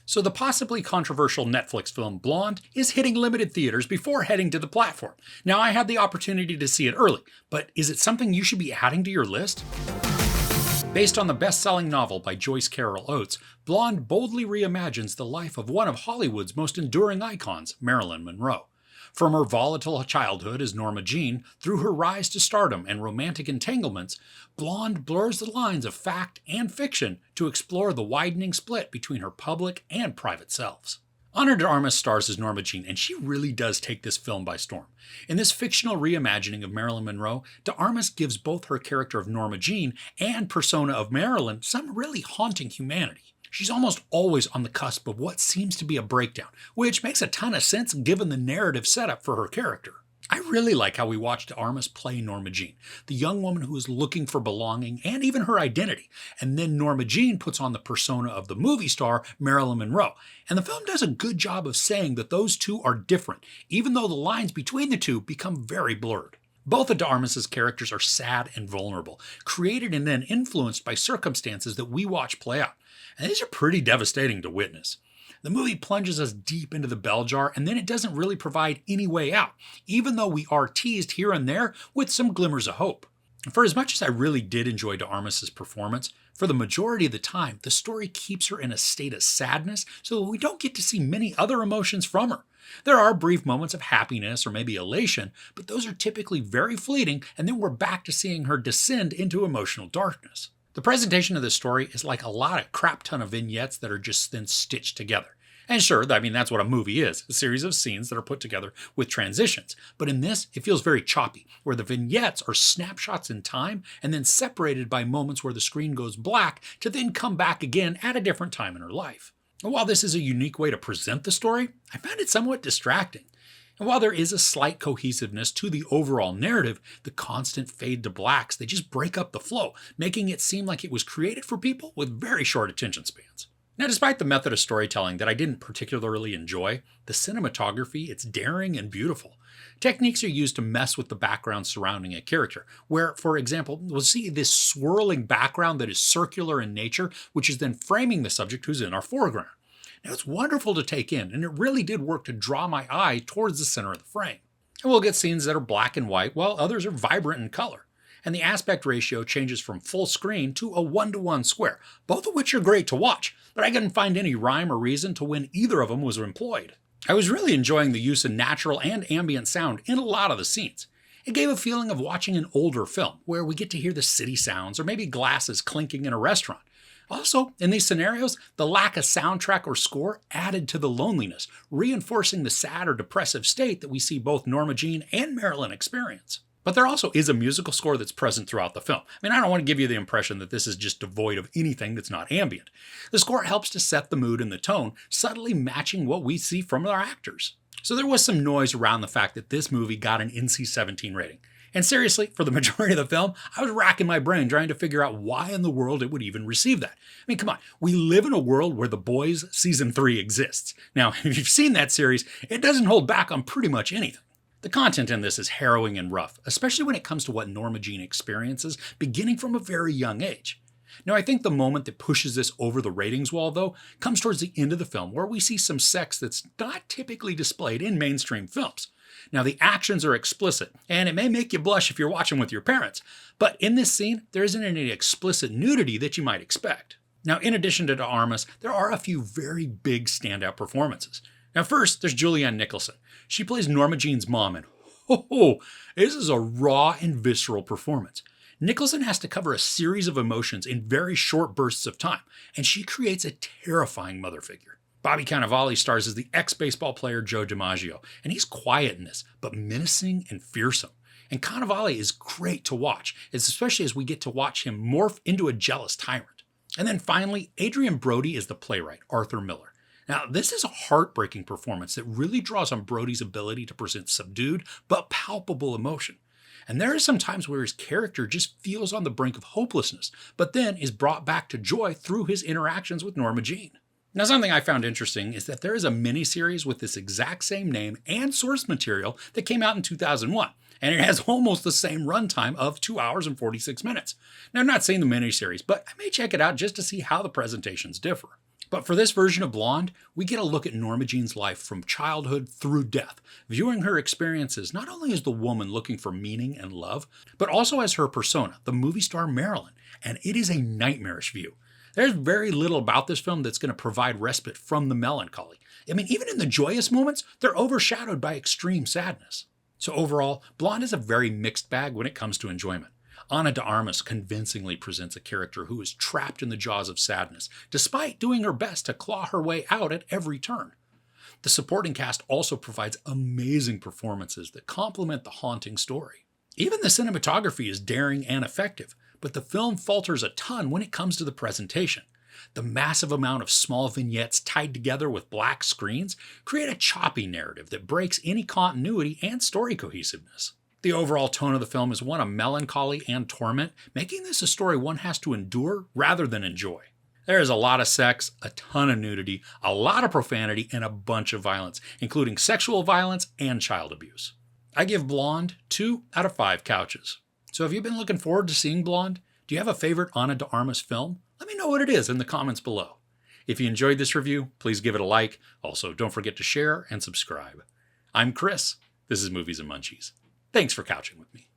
So the possibly controversial Netflix film Blonde is hitting limited theaters before heading to the platform. Now, I had the opportunity to see it early, but is it something you should be adding to your list? Based on the best-selling novel by Joyce Carol Oates, Blonde boldly reimagines the life of one of Hollywood's most enduring icons, Marilyn Monroe. From her volatile childhood as Norma Jeane through her rise to stardom and romantic entanglements, Blonde blurs the lines of fact and fiction to explore the widening split between her public and private selves. Ana de Armas stars as Norma Jeane, and she really does take this film by storm. In this fictional reimagining of Marilyn Monroe, de Armas gives both her character of Norma Jeane and persona of Marilyn some really haunting humanity. She's almost always on the cusp of what seems to be a breakdown, which makes a ton of sense given the narrative setup for her character. I really like how we watch de Armas play Norma Jeane, the young woman who is looking for belonging and even her identity, and then Norma Jeane puts on the persona of the movie star Marilyn Monroe, and the film does a good job of saying that those two are different, even though the lines between the two become very blurred. Both of de Armas' characters are sad and vulnerable, created and then influenced by circumstances that we watch play out, and these are pretty devastating to witness. The movie plunges us deep into the bell jar, and then it doesn't really provide any way out, even though we are teased here and there with some glimmers of hope. For as much as I really did enjoy de Armas' performance, for the majority of the time, the story keeps her in a state of sadness so that we don't get to see many other emotions from her. There are brief moments of happiness or maybe elation, but those are typically very fleeting, and then we're back to seeing her descend into emotional darkness. The presentation of this story is like a lot of crap ton of vignettes that are just then stitched together. And sure, that's what a movie is, a series of scenes that are put together with transitions. But in this, it feels very choppy, where the vignettes are snapshots in time and then separated by moments where the screen goes black to then come back again at a different time in her life. And while this is a unique way to present the story, I found it somewhat distracting. And while there is a slight cohesiveness to the overall narrative, the constant fade to blacks, they just break up the flow, making it seem like it was created for people with very short attention spans. Now, despite the method of storytelling that I didn't particularly enjoy, the cinematography, it's daring and beautiful. Techniques are used to mess with the background surrounding a character, where, for example, we'll see this swirling background that is circular in nature, which is then framing the subject who's in our foreground. Now, it's wonderful to take in, and it really did work to draw my eye towards the center of the frame. And we'll get scenes that are black and white, while others are vibrant in color. And the aspect ratio changes from full screen to a 1-to-1 square, both of which are great to watch, but I couldn't find any rhyme or reason to when either of them was employed. I was really enjoying the use of natural and ambient sound in a lot of the scenes. It gave a feeling of watching an older film, where we get to hear the city sounds or maybe glasses clinking in a restaurant. Also, in these scenarios, the lack of soundtrack or score added to the loneliness, reinforcing the sad or depressive state that we see both Norma Jeane and Marilyn experience. But there also is a musical score that's present throughout the film. I don't want to give you the impression that this is just devoid of anything that's not ambient. The score helps to set the mood and the tone, subtly matching what we see from our actors. So there was some noise around the fact that this movie got an NC-17 rating. And seriously, for the majority of the film, I was racking my brain trying to figure out why in the world it would even receive that. Come on, we live in a world where The Boys Season 3 exists. Now, if you've seen that series, it doesn't hold back on pretty much anything. The content in this is harrowing and rough, especially when it comes to what Norma Jeane experiences beginning from a very young age. Now, I think the moment that pushes this over the ratings wall, though, comes towards the end of the film, where we see some sex that's not typically displayed in mainstream films. Now, the actions are explicit, and it may make you blush if you're watching with your parents, but in this scene, there isn't any explicit nudity that you might expect. Now, in addition to de Armas, there are a few very big standout performances. Now, first, there's Julianne Nicholson. She plays Norma Jeane's mom, and this is a raw and visceral performance. Nicholson has to cover a series of emotions in very short bursts of time, and she creates a terrifying mother figure. Bobby Cannavale stars as the ex-baseball player Joe DiMaggio, and he's quiet in this, but menacing and fearsome. And Cannavale is great to watch, especially as we get to watch him morph into a jealous tyrant. And then finally, Adrian Brody is the playwright, Arthur Miller. Now, this is a heartbreaking performance that really draws on Brody's ability to present subdued but palpable emotion. And there are some times where his character just feels on the brink of hopelessness, but then is brought back to joy through his interactions with Norma Jeane. Now, something I found interesting is that there is a miniseries with this exact same name and source material that came out in 2001, and it has almost the same runtime of 2 hours and 46 minutes. Now, I'm not saying the miniseries, but I may check it out just to see how the presentations differ. But for this version of Blonde, we get a look at Norma Jeane's life from childhood through death, viewing her experiences not only as the woman looking for meaning and love, but also as her persona, the movie star Marilyn, and it is a nightmarish view. There's very little about this film that's going to provide respite from the melancholy. I mean, even in the joyous moments, they're overshadowed by extreme sadness. So overall, Blonde is a very mixed bag when it comes to enjoyment. Ana de Armas convincingly presents a character who is trapped in the jaws of sadness, despite doing her best to claw her way out at every turn. The supporting cast also provides amazing performances that complement the haunting story. Even the cinematography is daring and effective, but the film falters a ton when it comes to the presentation. The massive amount of small vignettes tied together with black screens create a choppy narrative that breaks any continuity and story cohesiveness. The overall tone of the film is one of melancholy and torment, making this a story one has to endure rather than enjoy. There is a lot of sex, a ton of nudity, a lot of profanity, and a bunch of violence, including sexual violence and child abuse. I give Blonde 2 out of 5 couches. So have you been looking forward to seeing Blonde? Do you have a favorite Ana de Armas film? Let me know what it is in the comments below. If you enjoyed this review, please give it a like. Also, don't forget to share and subscribe. I'm Chris. This is Movies and Munchies. Thanks for couching with me.